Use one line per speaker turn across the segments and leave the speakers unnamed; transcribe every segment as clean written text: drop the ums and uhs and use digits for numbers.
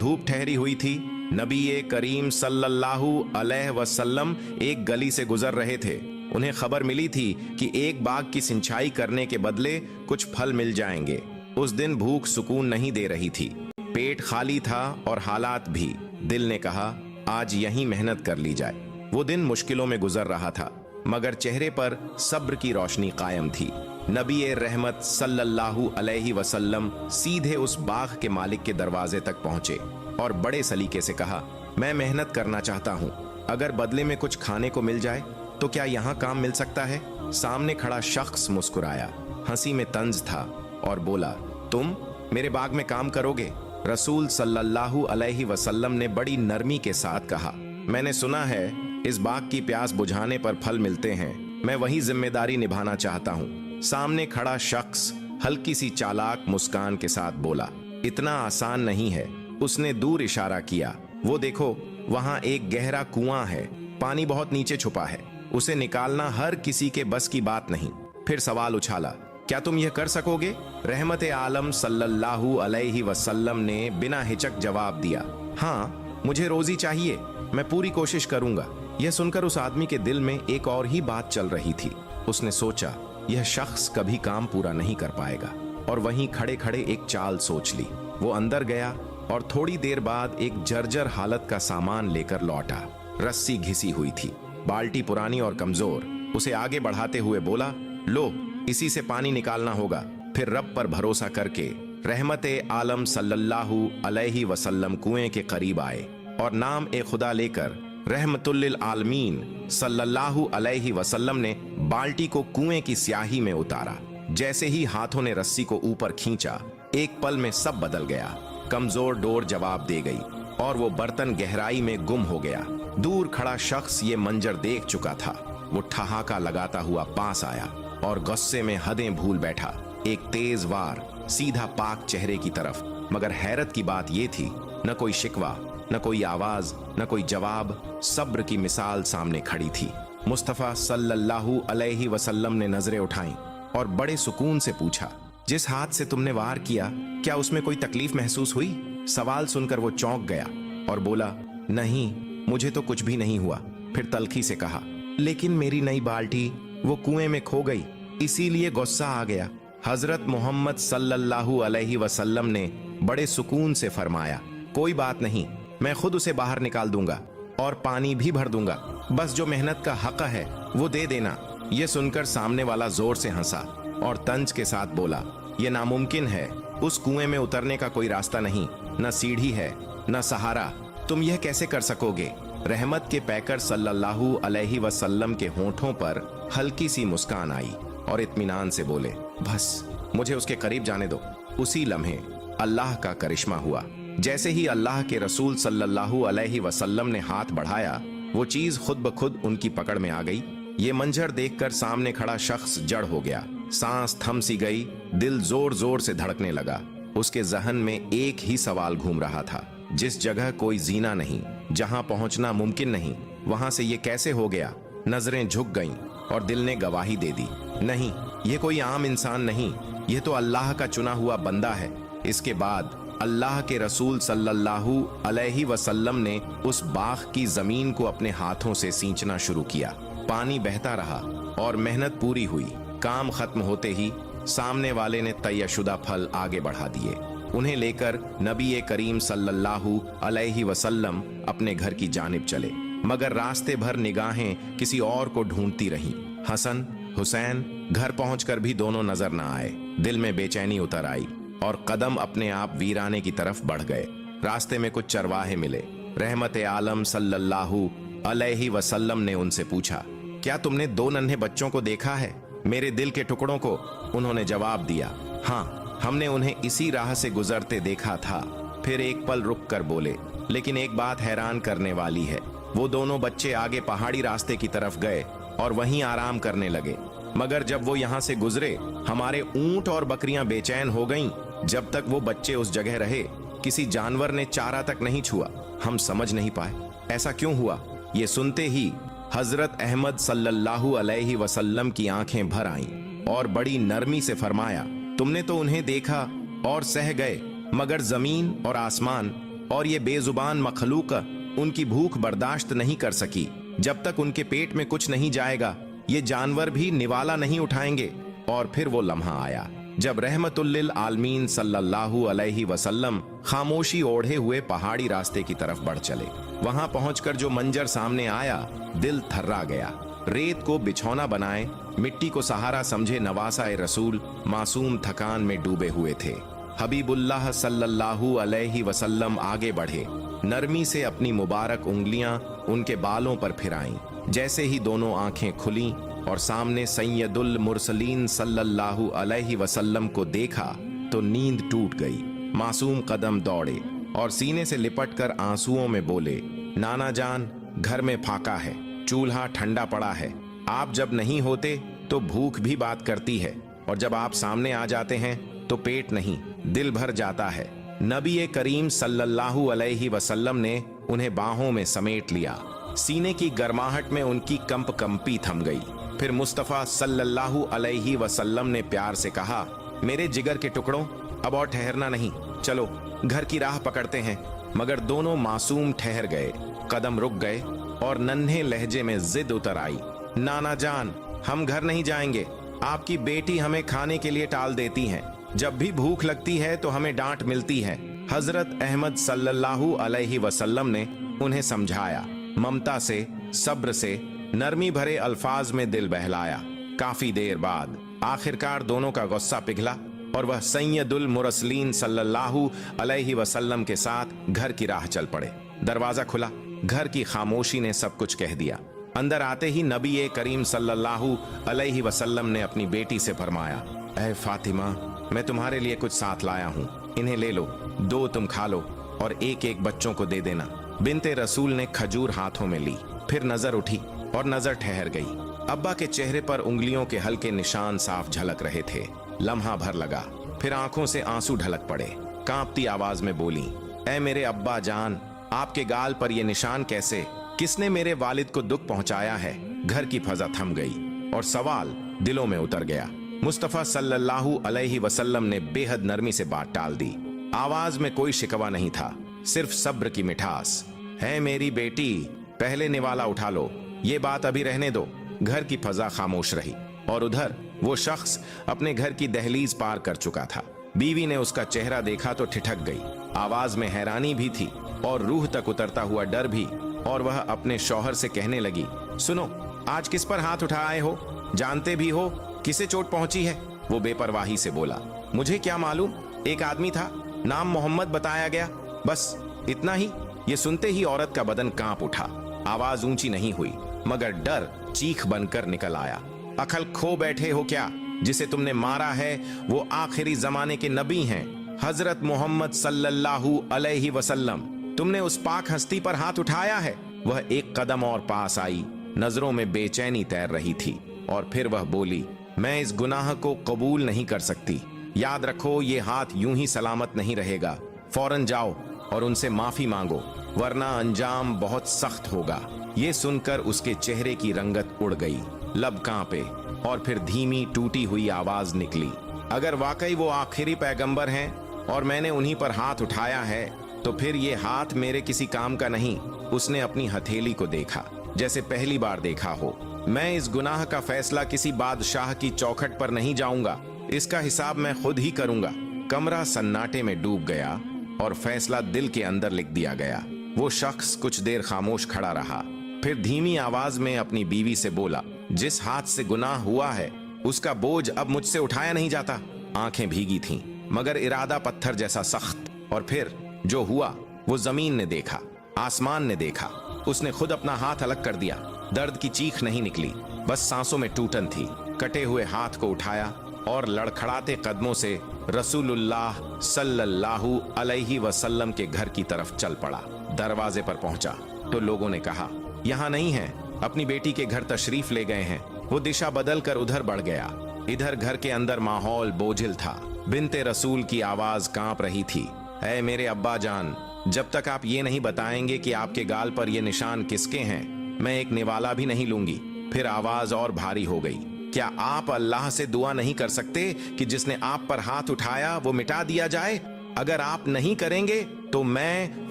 धूप ठहरी हुई थी। नबी करीम सल्लल्लाहु अलैहि वसल्लम एक गली से गुजर रहे थे। उन्हें खबर मिली थी कि एक बाग की सिंचाई करने के बदले कुछ फल मिल जाएंगे। उस दिन भूख सुकून नहीं दे रही थी, पेट खाली था और हालात भी। दिल ने कहा आज यहीं मेहनत कर ली जाए। वो दिन मुश्किलों में गुजर रहा था, मगर चेहरे पर सब्र की रोशनी कायम थी। नबी रहमत सल्लल्लाहु अलैहि वसल्लम सीधे उस बाग के मालिक के दरवाजे तक पहुंचे और बड़े सलीके से कहा, मैं मेहनत करना चाहता हूं, अगर बदले में कुछ खाने को मिल जाए तो क्या यहाँ काम मिल सकता है? सामने खड़ा शख्स मुस्कुराया, हंसी में तंज था और बोला, तुम मेरे बाग में काम करोगे? रसूल सल्लल्लाहु अलैहि वसल्लम ने बड़ी नरमी के साथ कहा, मैंने सुना है इस बाग की प्यास बुझाने पर फल मिलते हैं, मैं वही जिम्मेदारी निभाना चाहता हूँ। सामने खड़ा शख्स हल्की सी चालाक मुस्कान के साथ बोला, इतना आसान नहीं है। उसने दूर इशारा किया, वो देखो वहां एक गहरा कुआं है, पानी बहुत नीचे छुपा है, उसे निकालना हर किसी के बस की बात नहीं। फिर सवाल उछाला, क्या तुम यह कर सकोगे? रहमत आलम सल्लल्लाहु अलैहि वसल्लम ने बिना हिचक जवाब दिया, हाँ मुझे रोजी चाहिए, मैं पूरी कोशिश करूंगा। यह सुनकर उस आदमी के दिल में एक और ही बात चल रही थी। उसने सोचा यह शख्स कभी काम पूरा नहीं कर पाएगा, और वहीं खड़े खड़े एक चाल सोच ली। वो अंदर गया और थोड़ी देर बाद एक जर्जर हालत का सामान लेकर लौटा। रस्सी घिसी हुई थी, बाल्टी पुरानी और कमजोर। उसे आगे बढ़ाते हुए बोला, लो इसी से पानी निकालना होगा। फिर रब पर भरोसा करके रहमत आलम सल्लल्लाहु अलैहि वसल्लम कुएं के करीब आए और नाम ए खुदा लेकर रहमतुल्लिल आलमीन सल्लल्लाहु अलैहि वसल्लम ने बाल्टी को कुएं की स्याही में उतारा। जैसे ही हाथों ने रस्सी को ऊपर खींचा, एक पल में सब बदल गया। कमजोर डोर जवाब दे गई और वो बर्तन गहराई में गुम हो गया। दूर खड़ा शख्स ये मंजर देख चुका था। वो ठहाका लगाता हुआ पास आया और गुस्से में हदें भूल बैठा। एक तेज वार सीधा पाक चेहरे की तरफ। मगर हैरत की बात यह थी, न कोई शिकवा, न कोई आवाज, न कोई जवाब। सब्र की मिसाल सामने खड़ी थी। मुस्तफा सल्लल्लाहु अलैहि वसल्लम ने नजरें उठाईं और बड़े सुकून से पूछा, जिस हाथ से तुमने वार किया क्या उसमें कोई तकलीफ महसूस हुई? सवाल सुनकर वो चौंक गया और बोला, नहीं मुझे तो कुछ भी नहीं हुआ। फिर तल्खी से कहा, लेकिन मेरी नई बाल्टी वो कुएं में खो गई, इसीलिए गुस्सा आ गया। हजरत मोहम्मद सल्लल्लाहु अलैहि वसल्लम ने बड़े सुकून से फरमाया, कोई बात नहीं, मैं खुद उसे बाहर निकाल दूंगा और पानी भी भर दूंगा, बस जो मेहनत का हक है वो दे देना। यह सुनकर सामने वाला जोर से हंसा और तंज के साथ बोला, यह नामुमकिन है, उस कुएं में उतरने का कोई रास्ता नहीं, न सीढ़ी है न सहारा, तुम यह कैसे कर सकोगे? रहमत के पैकर सल्लल्लाहु अलैहि वसल्लम के होंठों पर हल्की सी मुस्कान आई और इत्मीनान से बोले, बस मुझे उसके करीब जाने दो। उसी लम्हे अल्लाह का करिश्मा हुआ। जैसे ही अल्लाह के रसूल सल्लल्लाहु अलैहि वसल्लम ने हाथ बढ़ाया, वो चीज खुद ब खुद उनकी पकड़ में आ गई। ये मंजर देखकर सामने खड़ा शख्स जड़ हो गया। सांस थम सी गई, दिल जोर जोर से धड़कने लगा। उसके जहन में एक ही सवाल घूम रहा था, जिस जगह कोई जीना नहीं, जहां पहुंचना मुमकिन नहीं, वहां से ये कैसे हो गया? नजरें झुक गईं और दिल ने गवाही दे दी, नहीं ये कोई आम इंसान नहीं, ये तो अल्लाह का चुना हुआ बंदा है। इसके बाद अल्लाह के रसूल सल्लल्लाहु अलैहि वसल्लम ने उस बाग की जमीन को अपने हाथों से सींचना शुरू किया। पानी बहता रहा और मेहनत पूरी हुई। काम खत्म होते ही सामने वाले ने तयशुदा फल आगे बढ़ा दिए। उन्हें लेकर नबी करीम सल्लल्लाहु अलैहि वसल्लम अपने घर की जानिब चले, मगर रास्ते भर निगाहें किसी और को ढूंढती रहीं। हसन हुसैन घर पहुंचकर भी दोनों नजर न आए। दिल में बेचैनी उतर आई और कदम अपने आप वीराने की तरफ बढ़ गए। रास्ते में कुछ चरवाहे मिले। रहमत आलम सल्लल्लाहु अलैहि वसल्लम ने उनसे पूछा, क्या तुमने दो नन्हे बच्चों को देखा है, मेरे दिल के टुकड़ों को? उन्होंने जवाब दिया, हाँ हमने उन्हें इसी राह से गुजरते देखा था। फिर एक पल रुक कर बोले, लेकिन एक बात हैरान करने वाली है, वो दोनों बच्चे आगे पहाड़ी रास्ते की तरफ गए और वहीं आराम करने लगे, मगर जब वो यहाँ से गुजरे हमारे ऊंट और बकरियां बेचैन हो गईं। जब तक वो बच्चे उस जगह रहे किसी जानवर ने चारा तक नहीं छुआ। हम समझ नहीं पाए ऐसा क्यों हुआ। ये सुनते ही हजरत अहमद सल्लल्लाहु अलैहि वसल्लम की आंखें भर आईं और बड़ी नरमी से फरमाया, तुमने तो उन्हें देखा और सह गए, मगर जमीन और आसमान और ये बेजुबान मखलूक उनकी भूख बर्दाश्त नहीं कर सकी। जब तक उनके पेट में कुछ नहीं जाएगा ये जानवर भी निवाला नहीं उठाएंगे। और फिर वो लम्हा आया जब रहमतुल्लिल आलमीन सल्लल्लाहु अलैहि वसल्लम खामोशी ओढ़े हुए पहाड़ी रास्ते की तरफ बढ़ चले। वहां पहुंचकर जो मंजर सामने आया, दिल थर्रा गया। रेत को बिछौना बनाए, मिट्टी को सहारा समझे नवासा-ए रसूल मासूम थकान में डूबे हुए थे। हबीबुल्लाह सल्लल्लाहु अलैहि वसल्लम आगे बढ़े, नरमी से अपनी मुबारक उंगलियां उनके बालों पर फिराईं। जैसे ही दोनों आंखें खुलीं और सामने सैयदुल मुरसलीन सल्लल्लाहु अलैहि वसल्लम को देखा तो नींद टूट गई। मासूम कदम दौड़े और सीने से लिपटकर आंसुओं में बोले, नाना जान, घर में फाका है, चूल्हा ठंडा पड़ा है। आप जब नहीं होते तो भूख भी बात करती है, और जब आप सामने आ जाते हैं तो पेट नहीं, दिल भर जाता है। नबी करीम सल्लल्लाहु अलैहि वसल्लम ने उन्हें बाहों में समेट लिया। सीने की गर्माहट में उनकी कंपी थम गई। फिर मुस्तफा सल्लल्लाहु अलैहि वसल्लम ने प्यार से कहा, मेरे जिगर के टुकड़ों, अब और ठहरना नहीं, चलो घर की राह पकड़ते हैं। मगर दोनों मासूम ठहर गए, कदम रुक गए और नन्हे लहजे में जिद उतर आई, नाना जान, हम घर नहीं जाएंगे। आपकी बेटी हमें खाने के लिए टाल देती हैं। जब भी भूख लगती है तो हमें डांट मिलती है। हजरत अहमद सल्लल्लाहु अलैहि वसल्लम ने उन्हें समझाया, ममता से, सब्र से, नरमी भरे अल्फाज में दिल बहलाया। काफी देर बाद आखिरकार दोनों का गुस्सा पिघला और वह सैयदुल मुरसलीन सल्लल्लाहु अलैहि वसल्लम के साथ घर की राह चल पड़े। दरवाजा खुला, घर की खामोशी ने सब कुछ कह दिया। अंदर आते ही नबी करीम सल्लल्लाहु अलैहि वसल्लम ने अपनी बेटी से फरमाया, ऐ फातिमा, मैं तुम्हारे लिए कुछ साथ लाया हूँ, इन्हें ले लो, दो तुम खा लो और एक एक बच्चों को दे देना। बिन्ते रसूल ने खजूर हाथों में ली, फिर नजर उठी और नजर ठहर गई। अब्बा के चेहरे पर उंगलियों के हल्के निशान साफ झलक रहे थे। लम्हा भर लगा, फिर आंखों से आंसू ढलक पड़े। कांपती आवाज में बोली, ऐ मेरे अब्बा जान, आपके गाल पर ये निशान कैसे? किसने मेरे वालिद को दुख पहुंचाया है? घर की फजा थम गई और सवाल दिलों में उतर गया। मुस्तफा सल्लल्लाहु अलैहि वसल्लम ने बेहद नरमी से बात टाल दी। आवाज में कोई शिकवा नहीं था, सिर्फ सब्र की मिठास। है मेरी बेटी, पहले निवाला उठा लो, ये बात अभी रहने दो। घर की फजा खामोश रही और उधर वो शख्स अपने घर की दहलीज पार कर चुका था। बीवी ने उसका चेहरा देखा तो ठिठक गई। आवाज में हैरानी भी थी और रूह तक उतरता हुआ डर भी। और वह अपने शौहर से कहने लगी, सुनो, आज किस पर हाथ उठा आए हो? जानते भी हो किसे चोट पहुंची है? वो बेपरवाही से बोला, मुझे क्या मालूम, एक आदमी था, नाम मोहम्मद बताया गया, बस इतना ही। ये सुनते ही औरत का बदन कांप उठा। आवाज ऊंची नहीं हुई मगर डर चीख बनकर निकल आया। अकल खो बैठे हो क्या? जिसे तुमने मारा है वो आखिरी जमाने के नबी हैं, हजरत मोहम्मद सल्लल्लाहु अलैहि वसल्लम। तुमने उस पाक हस्ती पर हाथ उठाया है। वह एक कदम और पास आई, नजरों में बेचैनी तैर रही थी और फिर वह बोली, मैं इस गुनाह को कबूल नहीं कर सकती। याद रखो, ये हाथ यूं ही सलामत नहीं रहेगा। फौरन जाओ और उनसे माफी मांगो, वरना अंजाम बहुत सख्त होगा। ये सुनकर उसके चेहरे की रंगत उड़ गई, लब कांपे और फिर धीमी टूटी हुई आवाज निकली, अगर वाकई वो आखिरी पैगंबर हैं और मैंने उन्हीं पर हाथ उठाया है तो फिर ये हाथ मेरे किसी काम का नहीं। उसने अपनी हथेली को देखा जैसे पहली बार देखा हो। मैं इस गुनाह का फैसला किसी बादशाह की चौखट पर नहीं जाऊंगा, इसका हिसाब मैं खुद ही करूंगा। कमरा सन्नाटे में डूब गया और फैसला दिल के अंदर लिख दिया गया। वो शख्स कुछ देर खामोश खड़ा रहा, फिर धीमी आवाज में अपनी बीवी से बोला, जिस हाथ से गुनाह हुआ है उसका बोझ अब मुझसे उठाया नहीं जाता। आंखें भीगी थीं मगर इरादा पत्थर जैसा सख्त। और फिर जो हुआ वो जमीन ने देखा, आसमान ने देखा। उसने खुद अपना हाथ अलग कर दिया। दर्द की चीख नहीं निकली, बस सांसों में टूटन थी। कटे हुए हाथ को उठाया और लड़खड़ाते कदमों से रसूलुल्लाह सल्लल्लाहु अलैहि वसल्लम के घर की तरफ चल पड़ा। दरवाजे पर पहुंचा तो लोगों ने कहा, यहाँ नहीं है, अपनी बेटी के घर तशरीफ ले गए हैं। वो दिशा बदल कर उधर बढ़ गया। इधर घर के अंदर माहौल बोझिल था। बिन्ते रसूल की आवाज कांप रही थी, ऐ मेरे अब्बा जान, जब तक आप ये नहीं बताएंगे कि आपके गाल पर ये निशान किसके हैं, मैं एक निवाला भी नहीं लूंगी। फिर आवाज और भारी हो गई, क्या आप अल्लाह से दुआ नहीं कर सकते कि जिसने आप पर हाथ उठाया वो मिटा दिया जाए? अगर आप नहीं करेंगे तो मैं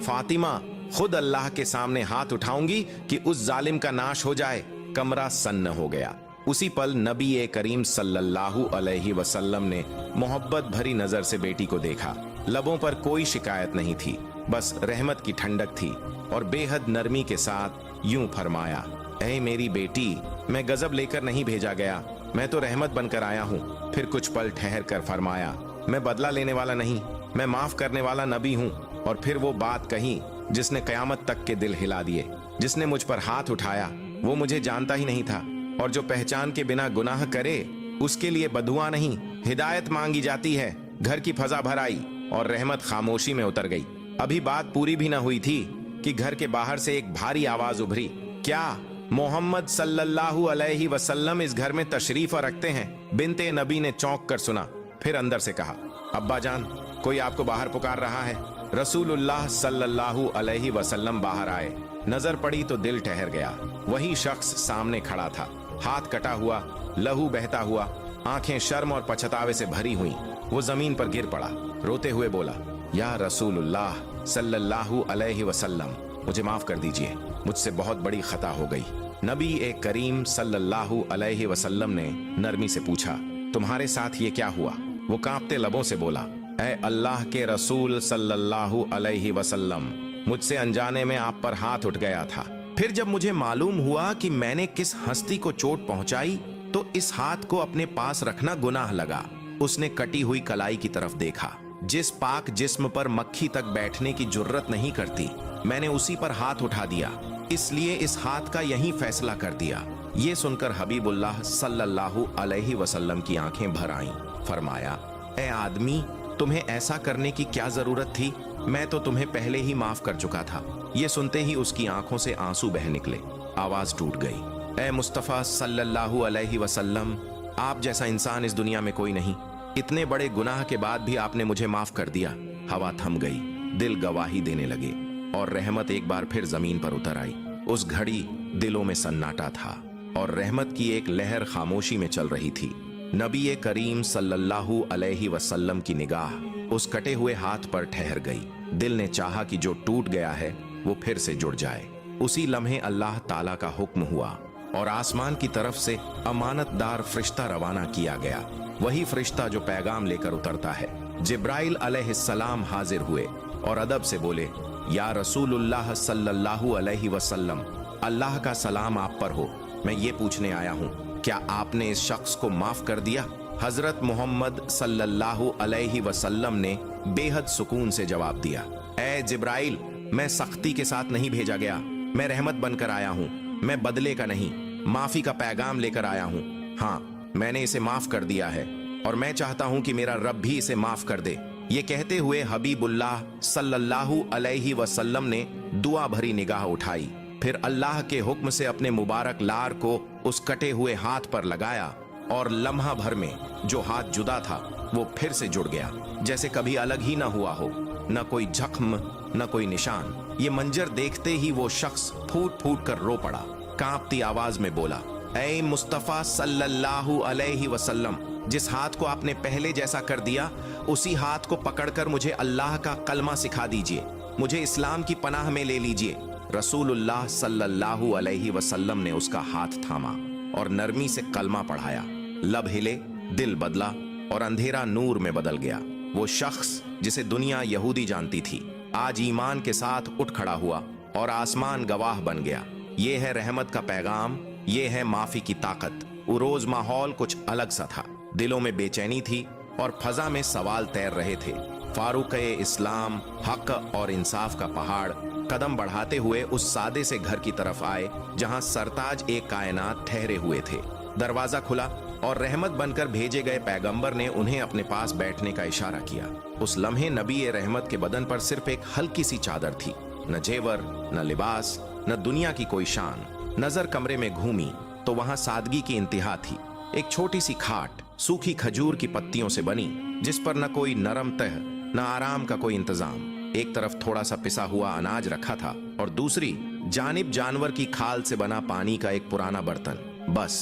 फातिमा खुद अल्लाह के सामने हाथ उठाऊंगी कि उस जालिम का नाश हो जाए। कमरा सन्न हो गया। उसी पल नबी करीम सल्लल्लाहु अलैहि वसल्लम ने मोहब्बत भरी नजर से बेटी को देखा। लबों पर कोई शिकायत नहीं थी, बस रहमत की ठंडक थी और बेहद नरमी के साथ यूं फरमाया, ऐ मेरी बेटी, मैं गजब लेकर नहीं भेजा गया, मैं तो रहमत बनकर आया हूँ। फिर कुछ पल ठहर कर फरमाया, मैं बदला लेने वाला नहीं, मैं माफ करने वाला नबी हूँ। और फिर वो बात कही जिसने कयामत तक के दिल हिला दिए। जिसने मुझ पर हाथ उठाया वो मुझे जानता ही नहीं था, और जो पहचान के बिना गुनाह करे उसके लिए बदुआ नहीं हिदायत मांगी जाती है। घर की फजा भर आई और रहमत खामोशी में उतर गई। अभी बात पूरी भी ना हुई थी कि घर के बाहर से एक भारी आवाज उभरी, क्या मोहम्मद सल्लल्लाहु अलैहि वसल्लम इस घर में तशरीफ रखते हैं? बिनते नबी ने चौंक कर सुना, फिर अंदर से कहा, अब्बा जान, कोई आपको बाहर पुकार रहा है। रसूलुल्लाह सल्लल्लाहु अलैहि वसल्लम बाहर आए। नजर पड़ी तो दिल ठहर गया। वही शख्स सामने खड़ा था, हाथ कटा हुआ, लहू बहता हुआ, आंखें शर्म और पछतावे से भरी हुई। वो जमीन पर गिर पड़ा, रोते हुए बोला, या रसूलुल्लाह सल्लल्लाहु अलैहि वसल्लम, मुझे माफ कर दीजिए, मुझसे बहुत बड़ी खता हो गई। नबी करीम सल्लल्लाहु अलैहि वसल्लम ने नरमी से पूछा, तुम्हारे साथ ये क्या हुआ? वो कांपते लबों से बोला, ऐ अल्लाह के रसूल सल्लल्लाहु अलैहि वसल्लम, मुझसे अनजाने में आप पर हाथ उठ गया था। फिर जब मुझे मालूम हुआ कि मैंने किस हस्ती को चोट पहुंचाई तो इस हाथ को अपने पास रखना गुनाह लगा। उसने कटी हुई कलाई की तरफ देखा। जिस पाक जिस्म पर मक्खी तक बैठने की जुर्रत नहीं करती, मैंने उसी पर हाथ उठा दिया, इसलिए इस हाथ का यही फैसला कर दिया। ये सुनकर हबीबुल्लाह सल्लल्लाहु अलैहि वसल्लम की आंखें भर आईं। फरमाया, ए आदमी, तुम्हें ऐसा करने की क्या जरूरत थी? मैं तो तुम्हें पहले ही माफ कर चुका था। ये सुनते ही उसकी आंखों से आंसू बह निकले। आवाज टूट गई, ए मुस्तफा सल्लल्लाहु अलैहि वसल्लम, आप जैसा इंसान इस दुनिया में कोई नहीं। इतने बड़े गुनाह के बाद भी आपने मुझे माफ कर दिया। हवा थम गई, दिल गवाही देने लगे और रहमत एक बार फिर जमीन पर उतर आई। उस घड़ी दिलों में सन्नाटा था और रहमत की एक लहर खामोशी में चल रही थी। नबी करीम सल्लल्लाहु अलैहि वसल्लम की निगाह उस कटे हुए हाथ पर ठहर गई। दिल ने चाहा कि जो टूट गया है वो फिर से जुड़ जाए। उसी लम्हे अल्लाह ताला का हुक्म हुआ और आसमान की तरफ से अमानतदार फरिश्ता रवाना किया गया। वही फरिश्ता जो पैगाम लेकर उतरता है। जिब्राइल अलैहिस्सलाम हाजिर हुए और अदब से बोले, या रसूलुल्लाह सल्लल्लाहु अलैहि वसल्लम, अल्लाह का सलाम आप पर हो। मैं ये पूछने आया हूँ, क्या आपने इस शख्स को माफ कर दिया? हजरत मोहम्मद सल्लल्लाहु अलैहि वसल्लम ने बेहद सुकून से जवाब दिया, ए जिब्राइल, मैं सख्ती के साथ नहीं भेजा गया, मैं रहमत बनकर आया हूँ। मैं बदले का नहीं, माफी का पैगाम लेकर आया हूँ। हाँ, मैंने इसे माफ कर दिया है और मैं चाहता हूँ कि मेरा रब भी इसे माफ कर दे। ये कहते हुए हबीबुल्लाह सल्लल्लाहु अलैहि वसल्लम ने दुआ भरी निगाह उठाई, फिर अल्लाह के हुक्म से अपने मुबारक लार को उस कटे हुए हाथ पर लगाया और लम्हा भर में जो हाथ जुदा था वो फिर से जुड़ गया, जैसे कभी अलग ही ना हुआ हो। न कोई जख्म, न कोई निशान। ये मंजर देखते ही वो शख्स फूट फूट कर रो पड़ा। कांपती आवाज में बोला, ऐ मुस्तफा सल्लल्लाहु अलैहि वसल्लम, जिस हाथ को आपने पहले जैसा कर दिया उसी हाथ को पकड़कर मुझे अल्लाह का कलमा सिखा दीजिए, मुझे इस्लाम की पनाह में ले लीजिए। रसूलुल्लाह सल्लल्लाहु अलैहि वसल्लम ने उसका हाथ थामा और नरमी से कलमा पढ़ाया। लब हिले, दिल बदला और अंधेरा नूर में बदल गया। वो शख्स जिसे दुनिया यहूदी जानती थी आज ईमान के साथ उठ खड़ा हुआ और आसमान गवाह बन गया। ये है रहमत का पैगाम, ये है माफी की ताकत। उरोज माहौल कुछ अलग सा था। दिलों में बेचैनी थी और फजा में सवाल तैर रहे थे। फारूक इस्लाम, हक और इंसाफ का पहाड़ कदम बढ़ाते हुए उस सादे से घर की तरफ आए जहां सरताज एक कायनात ठहरे हुए थे। दरवाजा खुला और रहमत बनकर भेजे गए पैगंबर ने उन्हें अपने पास बैठने का इशारा किया। उस लम्हे नबी रहमत के बदन पर सिर्फ एक हल्की सी चादर थी, न जेवर, न लिबास, न दुनिया की कोई शान। नजर कमरे में घूमी तो वहां सादगी की इंतहा थी। एक छोटी सी खाट सूखी खजूर की पत्तियों से बनी, जिस पर न कोई नरम तह, न आराम का कोई इंतजाम। एक तरफ थोड़ा सा पिसा हुआ अनाज रखा था और दूसरी जानिब जानवर की खाल से बना पानी का एक पुराना बर्तन। बस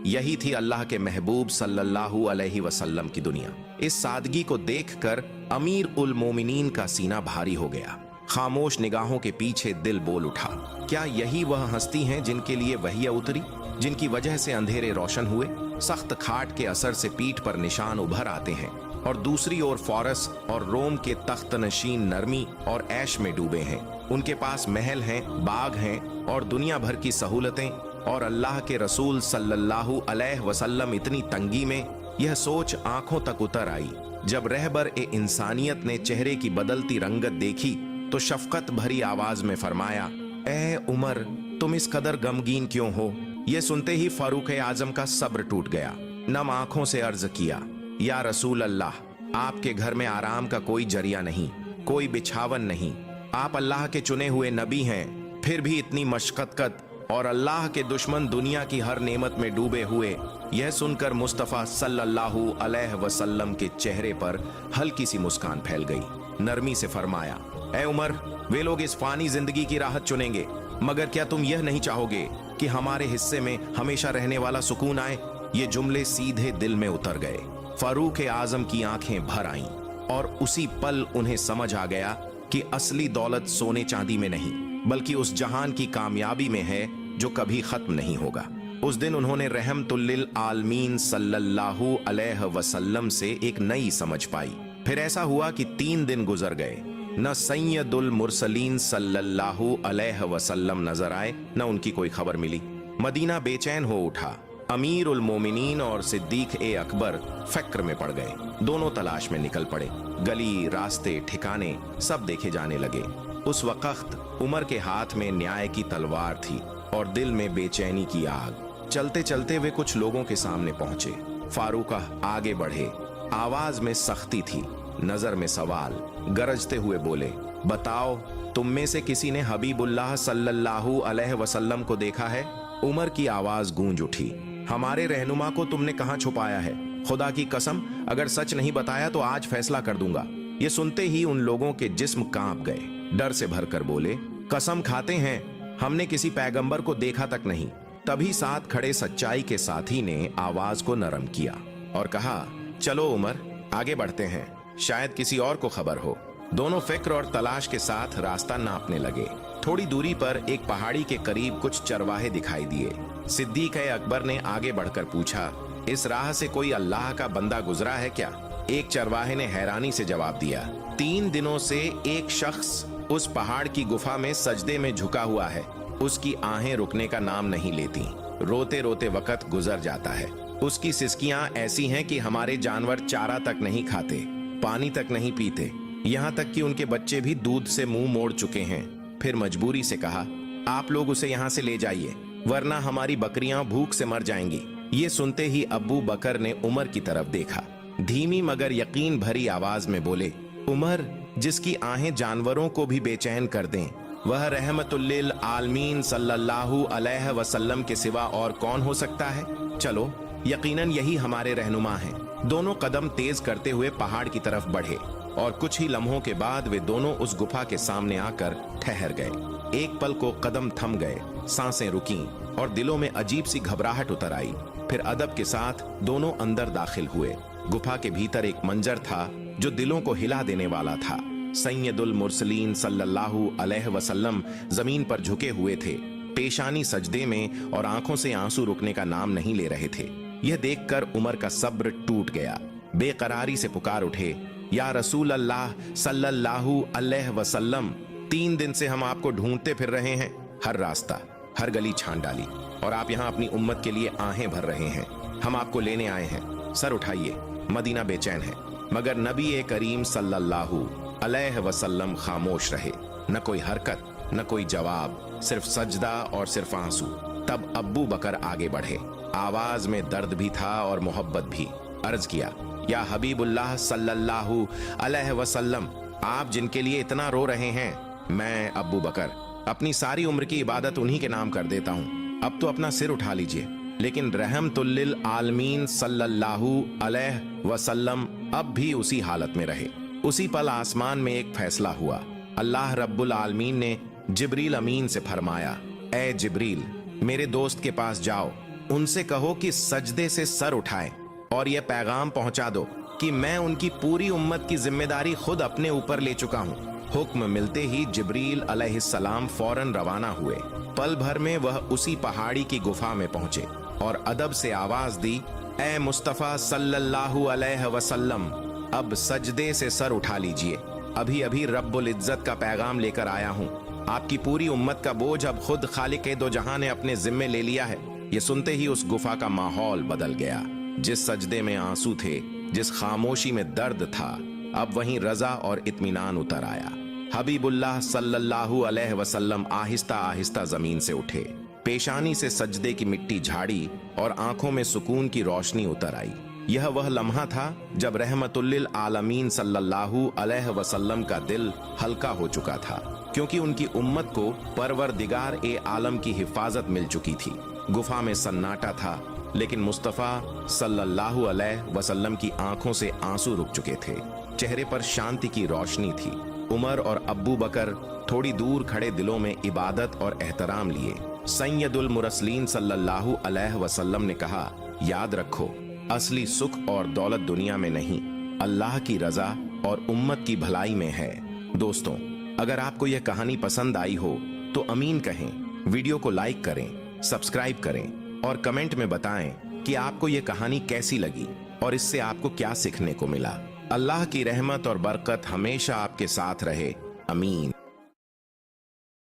यही थी अल्लाह के महबूब सल्लल्लाहु अलैहि वसल्लम की दुनिया। इस सादगी को देखकर अमीर उल मोमिनीन का सीना भारी हो गया। खामोश निगाहों के पीछे दिल बोल उठा, क्या यही वह हस्ती हैं जिनके लिए वही उतरी, जिनकी वजह से अंधेरे रोशन हुए, सख्त खाट के असर से पीठ पर निशान उभर आते हैं, और दूसरी ओर फारस और रोम के तख्त नशीन नरमी और ऐश में डूबे हैं। उनके पास महल हैं, बाग हैं और दुनिया भर की सहूलतें, और अल्लाह के रसूल सल्लल्लाहु अलैहि वसल्लम इतनी तंगी में। यह सोच आंखों तक उतर आई। जब रहबर ए इंसानियत ने चेहरे की बदलती रंगत देखी तो शफकत भरी आवाज में फरमाया, ए उमर, तुम इस कदर गमगीन क्यों हो? यह सुनते ही फारूक आजम का सब्र टूट गया। नम आंखों से अर्ज किया, या रसूल अल्लाह, आपके घर में आराम का कोई जरिया नहीं, कोई बिछावन नहीं। आप अल्लाह के चुने हुए नबी हैं, फिर भी इतनी मशक्कत, और अल्लाह के दुश्मन दुनिया की हर नेमत में डूबे हुए। यह सुनकर मुस्तफ़ा सल्लल्लाहु अलैहि वसल्लम के चेहरे पर हल्की सी मुस्कान फैल गई। नरमी से फरमाया, ए उमर, वे लोग इस फानी जिंदगी की राहत चुनेंगे, मगर क्या तुम यह नहीं चाहोगे कि हमारे हिस्से में हमेशा रहने वाला सुकून आए? ये जुमले सीधे दिल में उतर गए। फारूक आजम की आंखें भर आईं और उसी पल उन्हें समझ आ गया कि असली दौलत सोने चांदी में नहीं, बल्कि उस जहान की कामयाबी में है जो कभी खत्म नहीं होगा। उस दिन उन्होंने रहमतुल्लिल आलमीन सल्लल्लाहु अलैहि वसल्लम से एक नई समझ पाई। फिर ऐसा हुआ कि 3 दिन गुजर गए, न सैयदुल मुरसलीन सल्लल्लाहु अलैहि वसल्लम नजर आए, न उनकी कोई खबर मिली। मदीना बेचैन हो उठा। अमीर उल मोमिनीन और सिद्दीक ए अकबर फिक्र में पड़ गए। दोनों तलाश में निकल पड़े। गली, रास्ते, ठिकाने सब देखे जाने लगे। उस वक्त उमर के हाथ में न्याय की तलवार थी और दिल में बेचैनी की आग। चलते चलते वे कुछ लोगों के सामने पहुंचे। फारूक आगे बढ़े। आवाज में सख्ती थी, नजर में सवाल। गरजते हुए बोले, बताओ, तुम में से किसी ने हबीबुल्लाह सल्लल्लाहु अलैहि वसल्लम को देखा है? उमर की आवाज गूंज उठी, हमारे रहनुमा को तुमने कहां छुपाया है? खुदा की कसम, अगर सच नहीं बताया तो आज फैसला कर दूंगा। ये सुनते ही उन लोगों के जिस्म कांप गए। डर से भरकर बोले, कसम खाते हैं, हमने किसी पैगंबर को देखा तक नहीं। तभी साथ खड़े सच्चाई के साथी ने आवाज को नरम किया और कहा, चलो उमर, आगे बढ़ते हैं, शायद किसी और को खबर हो। दोनों फिक्र और तलाश के साथ रास्ता नापने लगे। थोड़ी दूरी पर एक पहाड़ी के करीब कुछ चरवाहे दिखाई दिए। सिद्दीक अकबर ने आगे बढ़कर पूछा, इस राह से कोई अल्लाह का बंदा गुजरा है क्या? एक चरवाहे ने हैरानी से जवाब दिया, 3 दिनों से एक शख्स उस पहाड़ की गुफा में सजदे में झुका हुआ है। उसकी आहें रुकने का नाम नहीं लेती, रोते रोते वक्त गुजर जाता है। उसकी सिसकियां ऐसी हैं कि हमारे जानवर चारा तक नहीं खाते, पानी तक नहीं पीते, यहाँ तक कि उनके बच्चे भी दूध से मुंह मोड़ चुके हैं। फिर मजबूरी से कहा, आप लोग उसे यहाँ से ले जाइए, वरना हमारी बकरियां भूख से मर जाएंगी। ये सुनते ही अब्बू बकर ने उमर की तरफ देखा। धीमी मगर यकीन भरी आवाज में बोले, उमर, जिसकी आहें जानवरों को भी बेचैन कर दें, वह रहमतुल्लिल आलमीन सल्लल्लाहु अलैहि वसल्लम के सिवा और कौन हो सकता है? चलो, यकीनन यही हमारे रहनुमा हैं। दोनों कदम तेज करते हुए पहाड़ की तरफ बढ़े और कुछ ही लम्हों के बाद वे दोनों उस गुफा के सामने आकर ठहर गए। एक पल को कदम थम गए, सांसें रुकीं और दिलों में अजीब सी घबराहट उतर आई। फिर अदब के साथ दोनों अंदर दाखिल हुए। गुफा के भीतर एक मंजर था जो दिलों को हिला देने वाला था। सैयदुल मुरसलीन सल्लल्लाहु अलैहि वसल्लम जमीन पर झुके हुए थे, पेशानी सजदे में, और आंखों से आंसू रुकने का नाम नहीं ले रहे थे। यह देखकर उमर का सब्र टूट गया। बेकरारी से पुकार उठे, या रसूल अल्लाह सल्लल्लाहु अलैहि वसल्लम, 3 दिन से हम आपको ढूंढते फिर रहे हैं। हर रास्ता, हर गली छान डाली, और आप यहाँ अपनी उम्मत के लिए आहें भर रहे हैं। हम आपको लेने आए हैं, सर उठाइए, मदीना बेचैन है। मगर नबी करीम सल्लल्लाहु अलैहि वसल्लम खामोश रहे। न कोई हरकत, न कोई जवाब, सिर्फ सजदा और सिर्फ आंसू। तब अब्बू बकर आगे बढ़े। आवाज में दर्द भी था और मोहब्बत भी। अर्ज किया, या हबीबुल्लाह सल्लल्लाहु अलैहि वसल्लम, आप जिनके लिए इतना रो रहे हैं, मैं अब्बू बकर अपनी सारी उम्र की इबादत उन्हीं के नाम कर देता हूँ। अब तो अपना सिर उठा लीजिए। लेकिन रहमतुल्लिल आलमीन सल्लल्लाहु अलैहि वसल्लम अब भी उसी हालत में रहे। उसी पल आसमान में एक फैसला हुआ। अल्लाह रब्बुल आलमीन ने जिब्रील अमीन से फरमाया, ए जिब्रील, मेरे दोस्त के पास जाओ उनसे कहो कि सजदे से सर उठाएं और यह पैगाम पहुंचा दो कि मैं उनकी पूरी उम्मत की जिम्मेदारी खुद अपने ऊपर ले चुका हूं। हुक्म मिलते ही जिब्रील अलैहिस्सलाम फौरन रवाना हुए। पल भर में वह उसी पहाड़ी की गुफा में पहुंचे और अदब से आवाज दी, ए मुस्तफा सल्लल्लाहु अलैहि वसल्लम, अब सजदे से सर उठा लीजिए। अभी अभी रब्बुल इज्जत का पैगाम लेकर आया हूं। आपकी पूरी उम्मत का बोझ अब खुद खालिक दो जहां ने अपने जिम्मे ले लिया है। ये सुनते ही उस गुफा का माहौल बदल गया। जिस सजदे में आंसू थे, जिस खामोशी में दर्द था, अब वहीं रजा और इत्मीनान उतर आया। हबीबुल्लाह सल्लल्लाहु अलैहि वसल्लम आहिस्ता आहिस्ता जमीन से उठे, पेशानी से सजदे की मिट्टी झाड़ी और आंखों में सुकून की रोशनी उतर आई। यह वह लम्हा था जब रहमतुल्लिल आलमीन सल्लल्लाहु अलैहि वसल्लम का दिल हल्का हो चुका था, क्योंकि उनकी उम्मत को परवरदिगार ए आलम की हिफाजत मिल चुकी थी। गुफा में सन्नाटा था, लेकिन मुस्तफा सल्लल्लाहु अलैहि वसल्लम की आंखों से आंसू रुक चुके थे। चेहरे पर शांति की रोशनी थी। उमर और अब्बू बकर थोड़ी दूर खड़े दिलों में इबादत और एहतराम लिए। सैयदुल मुरसलीन सल्लल्लाहु अलैहि वसल्लम ने कहा, याद रखो, असली सुख और दौलत दुनिया में नहीं, अल्लाह की रजा और उम्मत की भलाई में है। दोस्तों, अगर आपको यह कहानी पसंद आई हो तो अमीन कहें, वीडियो को लाइक करें, सब्सक्राइब करें और कमेंट में बताएं कि आपको यह कहानी कैसी लगी और इससे आपको क्या सीखने को मिला। अल्लाह की रहमत और बरकत हमेशा आपके साथ रहे। अमीन।